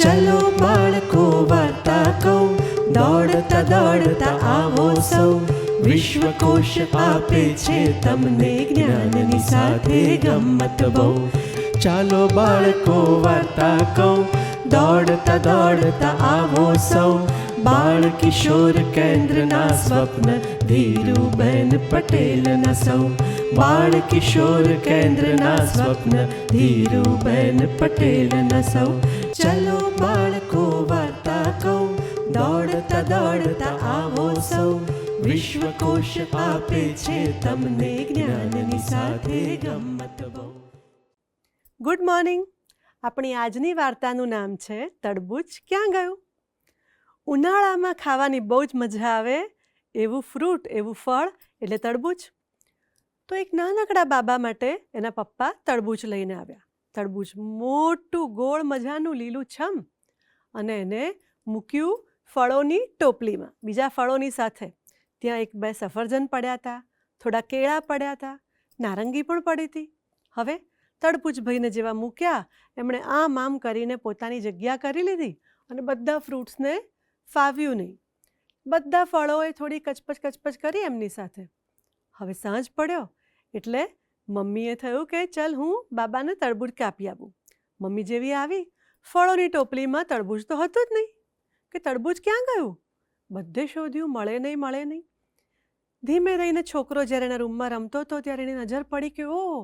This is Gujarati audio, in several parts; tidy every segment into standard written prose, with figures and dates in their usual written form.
ચલો બાળકો વાર્તા કહું, દોડતા દોડતા આવો સૌ. વિશ્વકોશ આપે છે તમને જ્ઞાનની સાથે ગમ્મત બહુ. ચાલો બાળકો વાર્તા કહું, દોડતા દોડતા આવો સૌ. બાળ કિશોર કેન્દ્રના સ્વપ્ન ધીરુબેન પટેલના સૌ. બાળ કિશોર કેન્દ્રના સ્વપ્ન ધીરુબેન પટેલના સૌ. ચલો બાળકો વાર્તા કહું, દોડતા દોડતા આવો સૌ. વિશ્વકોશ આપે છે તમને જ્ઞાનની સાથે ગમ્મત બહુ. Good morning. આપણી આજની વાર્તાનું નામ છે તરબૂચ ક્યાં ગયું. ઉનાળામાં ખાવાની બહુ જ મજા આવે એવું ફ્રૂટ, એવું ફળ એટલે તરબૂચ. તો એક નાનકડા બાબા માટે એના પપ્પા તરબૂચ લઈને આવ્યા. તરબૂચ મોટું ગોળ મજાનું લીલું છમ, અને એને મૂક્યું ફળોની ટોપલીમાં બીજા ફળોની સાથે. ત્યાં એક બે સફરજન પડ્યા હતા, થોડા કેળા પડ્યા હતા, નારંગી પણ પડી હતી. હવે તરબૂચ ભાઈને જેવા મૂક્યા એમણે આમ કરીને પોતાની જગ્યા કરી લીધી અને બધા ફ્રૂટ્સને ફાવ્યું નહીં. બધા ફળોએ થોડી કચપચ કરી એમની સાથે. હવે સાંજ પડ્યો એટલે મમ્મીએ થયું કે ચાલ હું બાબાને તરબૂચ કાપી આપું. મમ્મી જેવી આવી, ફળોની ટોપલીમાં તરબૂચ તો હતું જ નહીં. કે તરબૂચ ક્યાં ગયું? બધે શોધ્યું, મળે નહીં. ધીમે રહીને છોકરો જ્યારે એના રૂમમાં રમતો હતો ત્યારે એની નજર પડી કે ઓહ,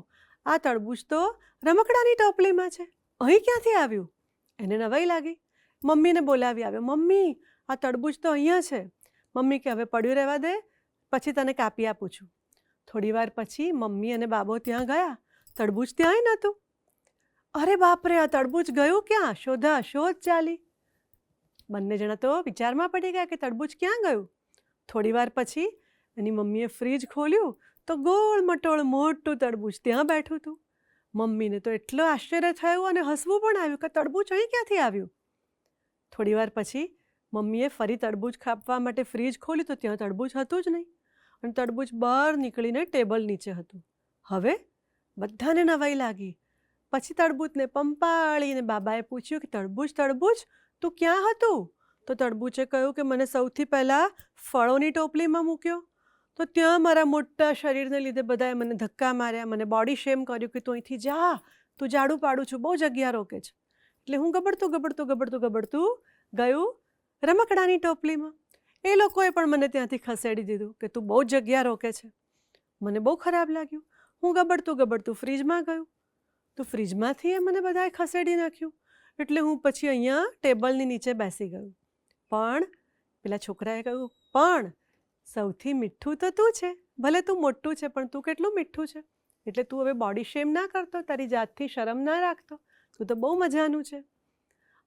આ તરબૂચ તો રમકડાની ટોપલીમાં છે, અહીં ક્યાંથી આવ્યું? એને નવાઈ લાગી. મમ્મીને બોલાવી આવ્યો, મમ્મી આ તરબૂચ તો અહીંયા છે. મમ્મી કે હવે પડ્યું રહેવા દે, પછી તને કાપી આપું છું. થોડી વાર પછી મમ્મી અને બાબો ત્યાં ગયા, તરબૂચ ત્યાંય નહોતું. અરે બાપરે, આ તરબૂચ ગયું ક્યાં? શોધ ચાલી. બંને જણા તો વિચારમાં પડી ગયા કે તરબૂચ ક્યાં ગયું. થોડી વાર પછી એની મમ્મીએ ફ્રીજ ખોલ્યું તો ગોળ મટોળ મોટું તરબૂચ ત્યાં બેઠું હતું. મમ્મીને તો એટલો આશ્ચર્ય થયું અને હસવું પણ આવ્યું કે તરબૂચ અહીં ક્યાંથી આવ્યું. થોડી વાર પછી મમ્મીએ ફરી તરબૂચ કાપવા માટે ફ્રીજ ખોલ્યું તો ત્યાં તરબૂચ હતું જ નહીં, અને તરબૂચ બહાર નીકળીને ટેબલ નીચે હતું. હવે બધાને નવાઈ લાગી. પછી તરબૂચને પંપાળીને બાબાએ પૂછ્યું કે તરબૂચ તું ક્યાં હતું? તો તરબૂચે કહ્યું કે મને સૌથી પહેલાં ફળોની ટોપલીમાં મૂક્યો, તો ત્યાં મારા મોટા શરીરને લીધે બધાએ મને ધક્કા માર્યા, મને બોડી શેમ કર્યું કે તું અહીંથી જા, તું જાડું પાડું છું, બહુ જગ્યા રોકે છે. એટલે હું ગબડતું ગયું રમકડાની ટોપલીમાં. એ લોકોએ પણ મને ત્યાંથી ખસેડી દીધું કે તું બહુ જગ્યા રોકે છે. મને બહુ ખરાબ લાગ્યું. હું ગબડતું ફ્રીજમાં ગયું, તો ફ્રીજમાંથી એ મને બધાએ ખસેડી નાખ્યું. એટલે હું પછી અહીંયા ટેબલની નીચે બેસી ગયું. પણ પેલા છોકરાએ કહ્યું, પણ સૌથી મીઠું તો તું છે, ભલે તું મોટું છે પણ તું કેટલું મીઠું છે. એટલે તું હવે બોડી શેમ ના કરતો, તારી જાતથી શરમ ના રાખતો, તું તો બહુ મજાનું છે.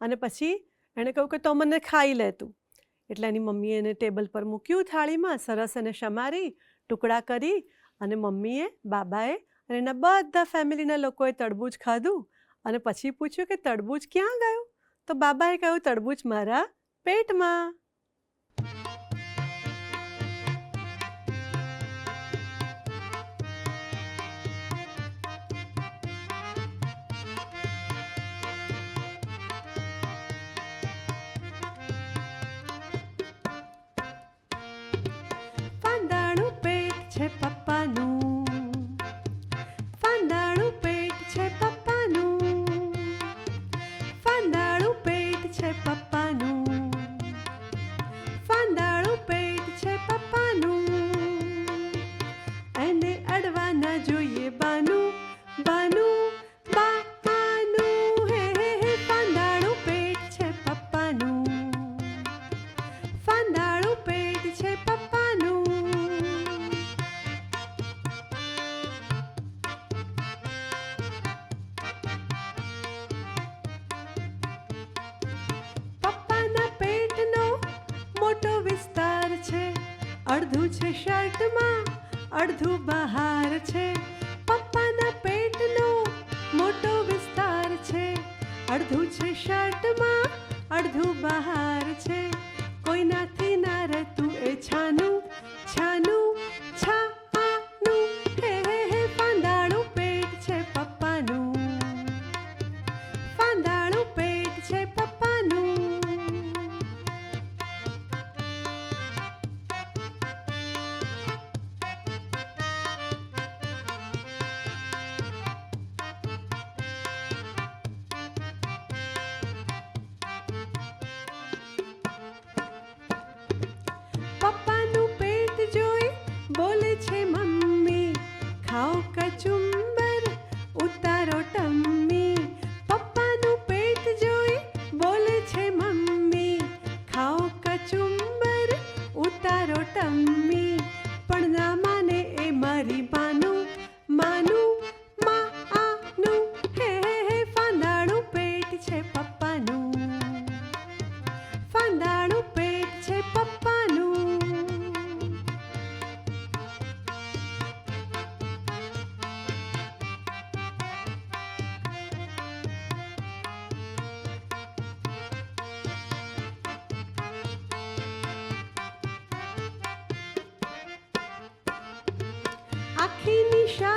અને પછી એણે કહ્યું કે તો મને ખાઈ લે તું. એટલે એની મમ્મીએ એને ટેબલ પર મૂક્યું થાળીમાં, સરસ એને સમારી, ટુકડા કરી, અને મમ્મીએ, બાબાએ અને એના બધા ફેમિલીના લોકોએ તરબૂચ ખાધું. અને પછી પૂછ્યું કે તરબૂચ ક્યાં ગયું? તો બાબાએ કહ્યું તરબૂચ મારા પેટમાં. ફાંદાળું પેટ છે પપ્પાનું, ફાંદાળું પેટ છે પપ્પાનું, ફાંદાળું પેટ છે પપ્પાનું, ફાંદાળું પેટ છે પપ્પાનું. એને અડવા ના જોઈએ બાનું, હે ફાંદાળું પેટ છે પપ્પાનું, ફાંદાળું પેટ છે પપ્પાનું. ફાંદાળું પેટ છે પપ્પાનું, ફાંદાળું પેટ છે પપ્પાનું, ફાંદાળું પેટ છે પપ્પાનું. એને અડવા ના જોઈએ બાનું, હે ફાંદાળું પેટ છે પપ્પાનું, ફાંદાળું પેટ છે પપ્પાનું. ફાંદાળું પેટ છે પપ્પાના પેટનો મોટો વિસ્તાર છે, અડધું છે શર્ટમાં, અડધું બહાર છે. પપ્પાના પેટનો મોટો વિસ્તાર છે, અડધું છે શર્ટમાં, અડધું બહાર છે. કોઈનાથી ના રહેતું એ છાનું, હે ફાંદાળું પેટ છે પપ્પાનું, ફાંદાળું પેટ છે પપ્પાનું. ખાઓ કચુંબર ઉતારો ટમ્મી પપ્પાનું પેટ જોઈ બોલે છે મમ્મી ખાઓ કચુંબર ઉતારો ટમ્મી પણ ના માને એ મારી માનું આનું હે ફાંદાણું પેટ છે પપ્પાનું ફાંદાણું પેટ છે પપ્પાનું. આખી નિશા